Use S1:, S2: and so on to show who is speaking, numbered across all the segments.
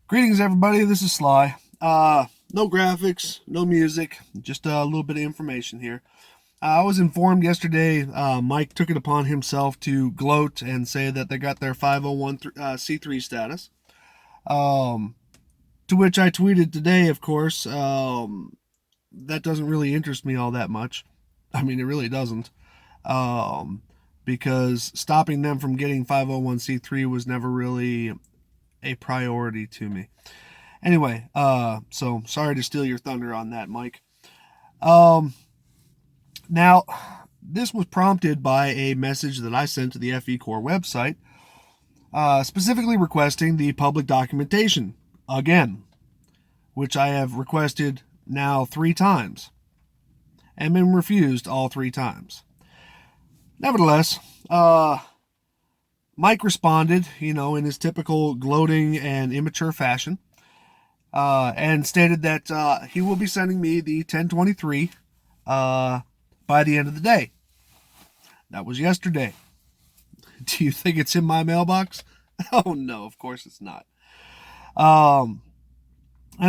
S1: Greetings, everybody. This is Sly. No graphics, no music, just a little bit of information here. I was informed yesterday Mike took it upon himself to gloat and say that they got their 501c3 status. Um, to which I tweeted today, of course, that doesn't really interest me all that much. I mean, it really doesn't. Um, because stopping them from getting 501c3 was never really a priority to me. Anyway, so sorry to steal your thunder on that, Mike. Um, Now, this was prompted by a message that I sent to the FECore website, specifically requesting the public documentation again, which I have requested now 3 times and been refused all 3 times. Nevertheless, Mike responded, in his typical gloating and immature fashion, and stated that he will be sending me the 1023 by the end of the day. That was yesterday. Do you think it's in my mailbox? Oh no, of course it's not. And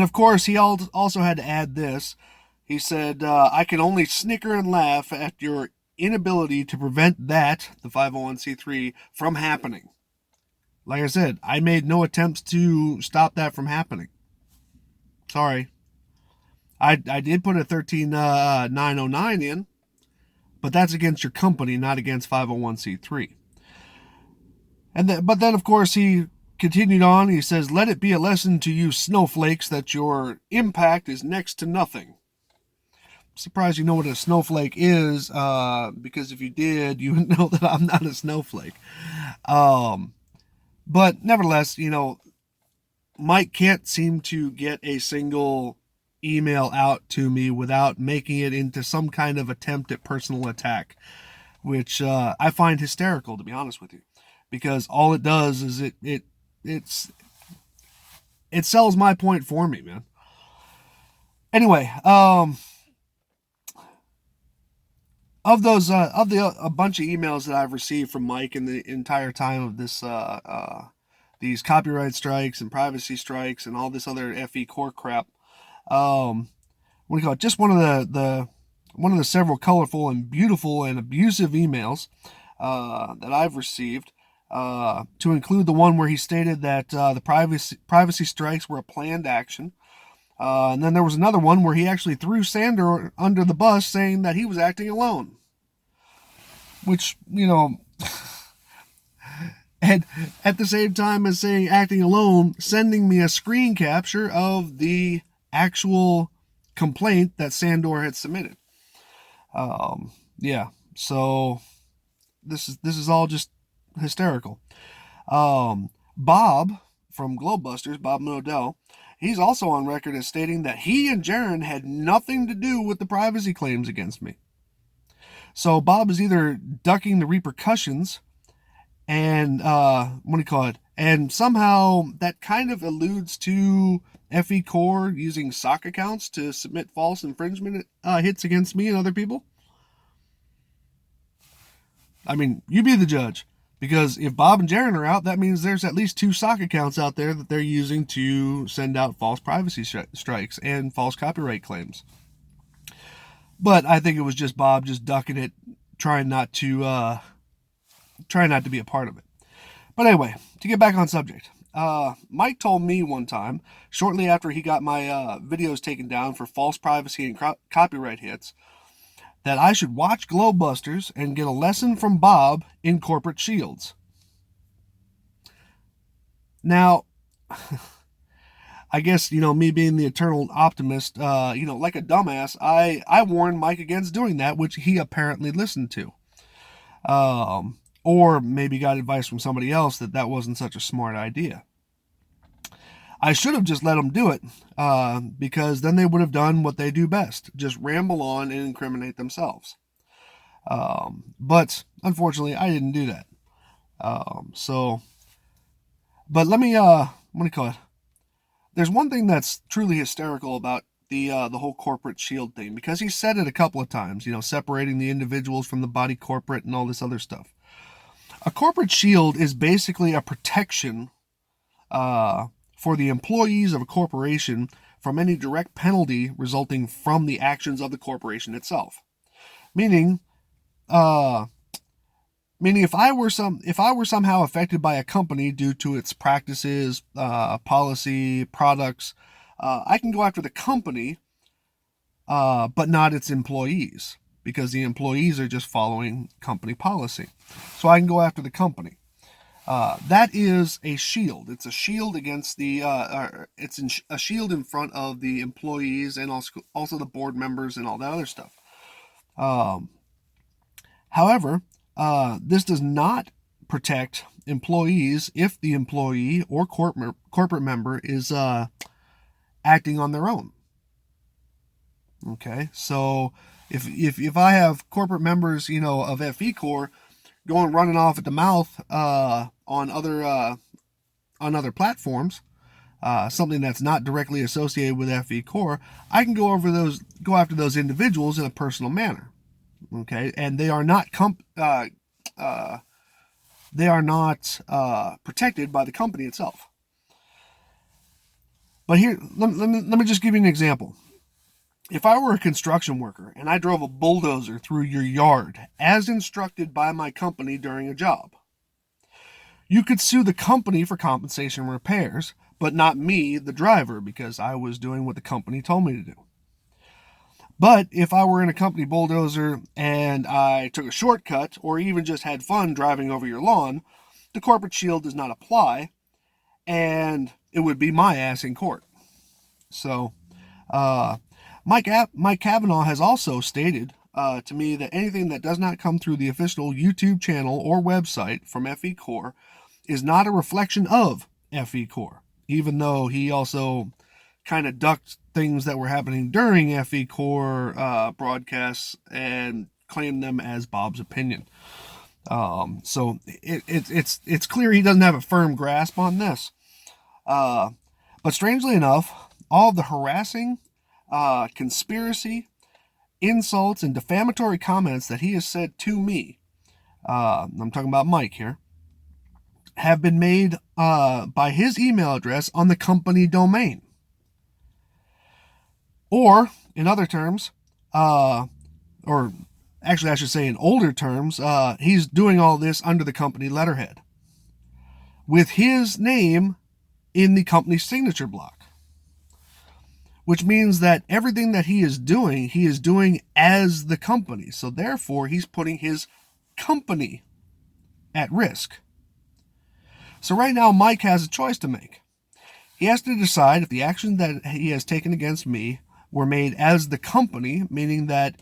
S1: of course he also had to add this. He said, I can only snicker and laugh at your inability to prevent that, the 501c3, from happening. Like I said, I made no attempts to stop that from happening. Sorry. I did put a 13909 in, but that's against your company, not against 501c3. But then, of course, he continued on. He says, let it be a lesson to you snowflakes that your impact is next to nothing. I'm surprised you know what a snowflake is, because if you did, you would know that I'm not a snowflake. But nevertheless, Mike can't seem to get a single email out to me without making it into some kind of attempt at personal attack, which I find hysterical, to be honest with you, because all it does is it sells my point for me, man. Anyway, of those a bunch of emails that I've received from Mike in the entire time of this these copyright strikes and privacy strikes and all this other FECore crap. What do you call it? Just one of the several colorful and beautiful and abusive emails that I've received, to include the one where he stated that the privacy strikes were a planned action. And then there was another one where he actually threw Sandor under the bus, saying that he was acting alone. Which, and at the same time as saying acting alone, sending me a screen capture of the actual complaint that Sandor had submitted. Yeah, so this is all just hysterical. Bob from Globebusters, Bob Modell, he's also on record as stating that he and Jaron had nothing to do with the privacy claims against me. So Bob is either ducking the repercussions and and somehow that kind of alludes to FECore using sock accounts to submit false infringement hits against me and other people. I mean, you be the judge. Because if Bob and Jaron are out, that means there's at least 2 sock accounts out there that they're using to send out false privacy strikes and false copyright claims. But I think it was just Bob just ducking it, trying not to be a part of it. But anyway, to get back on subject, Mike told me one time, shortly after he got my videos taken down for false privacy and copyright hits, that I should watch Globebusters and get a lesson from Bob in corporate shields. Now, I guess, me being the eternal optimist, like a dumbass, I warned Mike against doing that, which he apparently listened to. Or maybe got advice from somebody else that wasn't such a smart idea. I should have just let them do it, because then they would have done what they do best, just ramble on and incriminate themselves. But unfortunately, I didn't do that. But let me, what do you call it? There's one thing that's truly hysterical about the whole corporate shield thing, because he said it a couple of times, separating the individuals from the body corporate and all this other stuff. A corporate shield is basically a protection for the employees of a corporation from any direct penalty resulting from the actions of the corporation itself. Meaning, if I were somehow affected by a company due to its practices, policy, products, I can go after the company, but not its employees, because the employees are just following company policy. So I can go after the company. That is a shield. It's a shield against the. A shield in front of the employees and also the board members and all that other stuff. However, this does not protect employees if the employee or corporate member is acting on their own. Okay, so if I have corporate members, of FECore going running off at the mouth on other platforms, something that's not directly associated with FECore, I can go after those individuals in a personal manner. Okay, and they are not protected by the company itself. But here, let me just give you an example. If I were a construction worker and I drove a bulldozer through your yard as instructed by my company during a job, you could sue the company for compensation repairs, but not me, the driver, because I was doing what the company told me to do. But if I were in a company bulldozer and I took a shortcut or even just had fun driving over your lawn, the corporate shield does not apply, and it would be my ass in court. So, Mike Cavanaugh has also stated to me that anything that does not come through the official YouTube channel or website from FECore is not a reflection of FECore, even though he also kind of ducked things that were happening during FECore broadcasts and claimed them as Bob's opinion. So it's clear he doesn't have a firm grasp on this. But strangely enough, all of the harassing, conspiracy, insults, and defamatory comments that he has said to me, I'm talking about Mike here, have been made by his email address on the company domain. Or, in other terms, or actually I should say in older terms, he's doing all this under the company letterhead, with his name in the company signature block. Which means that everything that he is doing as the company. So therefore, he's putting his company at risk. So right now, Mike has a choice to make. He has to decide if the actions that he has taken against me were made as the company, meaning that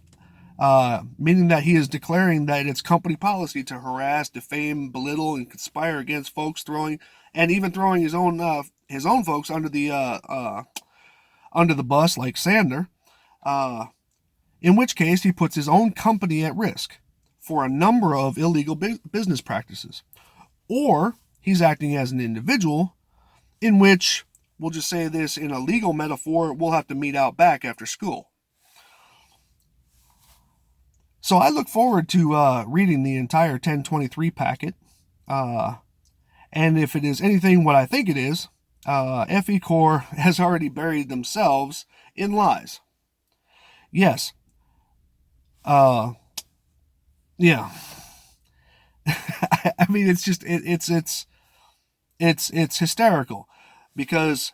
S1: he is declaring that it's company policy to harass, defame, belittle, and conspire against folks, throwing his own folks under the bus like Sander, in which case he puts his own company at risk for a number of illegal business practices. Or he's acting as an individual, in which, we'll just say this in a legal metaphor, we'll have to meet out back after school. So I look forward to reading the entire 1023 packet, and if it is anything what I think it is, FECore has already buried themselves in lies. Yes. Yeah. I mean, it's just it's hysterical, because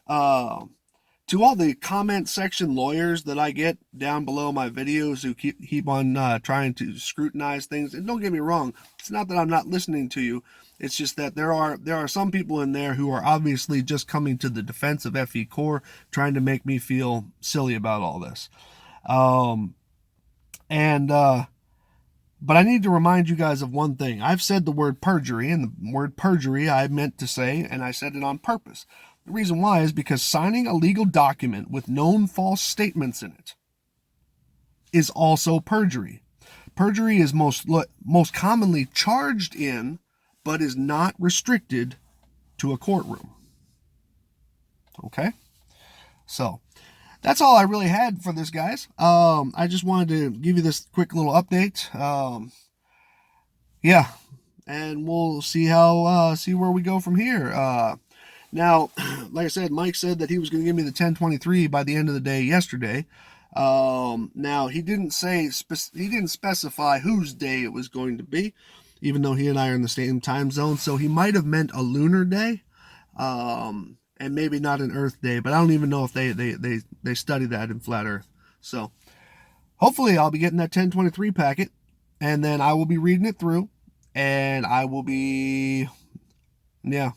S1: to all the comment section lawyers that I get down below my videos who keep on trying to scrutinize things, and don't get me wrong, it's not that I'm not listening to you. It's just that there are some people in there who are obviously just coming to the defense of FECore, trying to make me feel silly about all this. But I need to remind you guys of one thing. I've said the word perjury, and the word perjury I meant to say, and I said it on purpose. The reason why is because signing a legal document with known false statements in it is also perjury. Perjury is most commonly charged in, but is not restricted to a courtroom. Okay? So, that's all I really had for this, guys. I just wanted to give you this quick little update. Yeah, and we'll see where we go from here. Now, like I said, Mike said that he was going to give me the 1023 by the end of the day yesterday. Now he didn't he didn't specify whose day it was going to be, even though he and I are in the same time zone. So he might have meant a lunar day, and maybe not an Earth day. But I don't even know if they study that in flat Earth. So hopefully I'll be getting that 1023 packet, and then I will be reading it through, and I will be, yeah,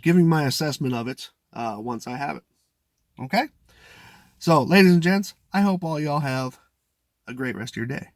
S1: giving my assessment of it once I have it. Okay? So, ladies and gents, I hope all y'all have a great rest of your day.